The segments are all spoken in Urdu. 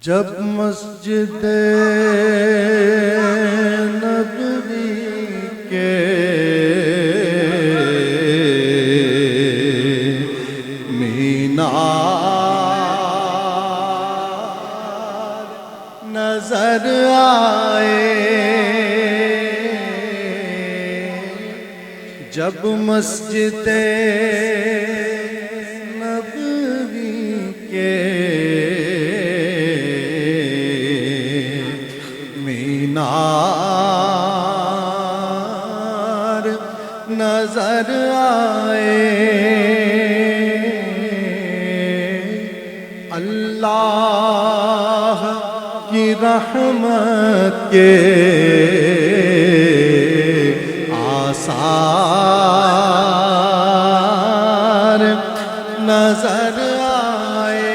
جب مسجد نبوی کے مینار نظر آئے، جب مسجد نبوی کے مینار نظر آئے، اللہ کی رحمت کے آثار نظر آئے،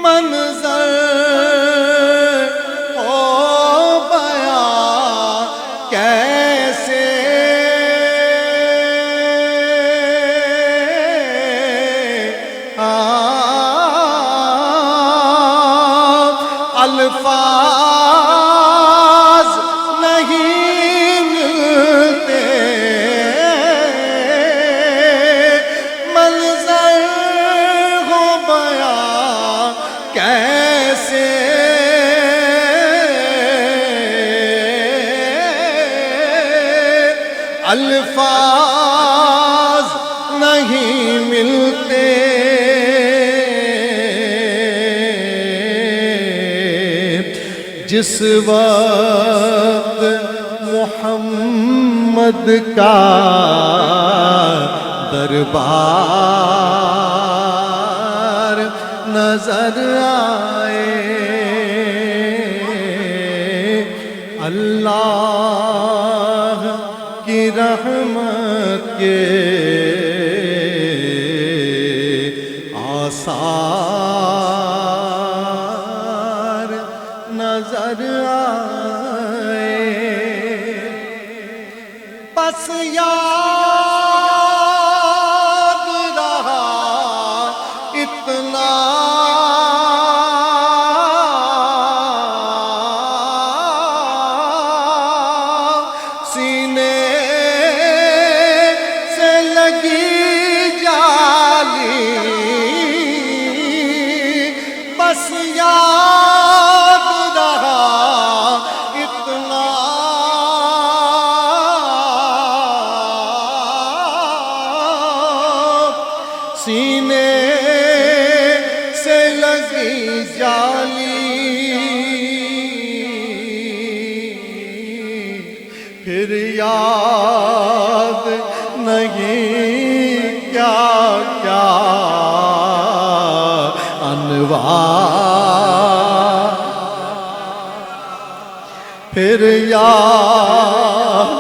منظر ہو بیان کیسے، الفاظ نہیں ملتے، منظر ہو بیان کیسے، الفاظ نہیں ملتے، جس وقت محمد کا دربار نظر آئے، اللہ کی رحمت کے آثار نظر آئے، بس یاد رہا اتنا سینے سے لگی جالی، بس یاد رہا اتنا سینے سے لگی جالی، پھر یاد نہیں کیا کیا انوار، پھر یاد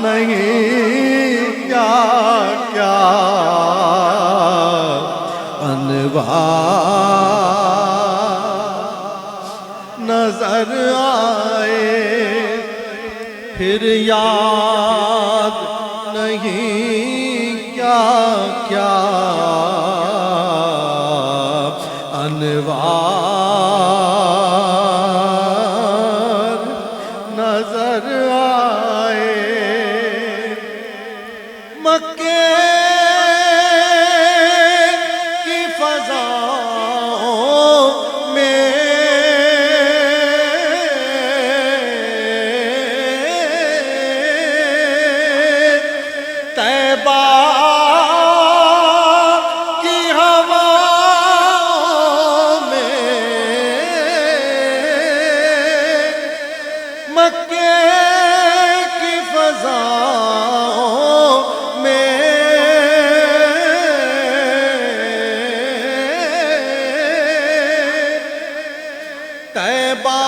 نہیں کیا کیا انوار نظر آئے، پھر یاد نہیں کیا کیا انوار نظر آئے، مکے کی فضاؤں میں طیبہ کی ہواؤں میں، مکے کی فضاؤں میں طیبہ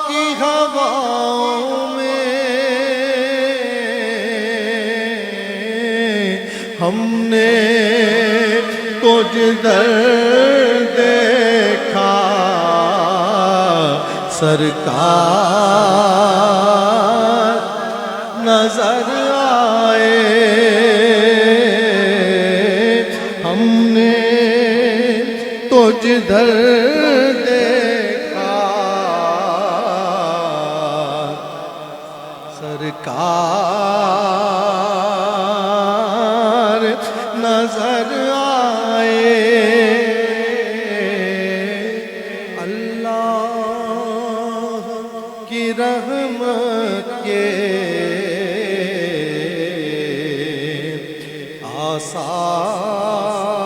کی ہواؤں میں ہم نے کچھ در دیکھا، سرکار نظر آئے، ہم نے تجھ در دیکھا سرکار نظر آئے اللہ کی رحمت کے آثار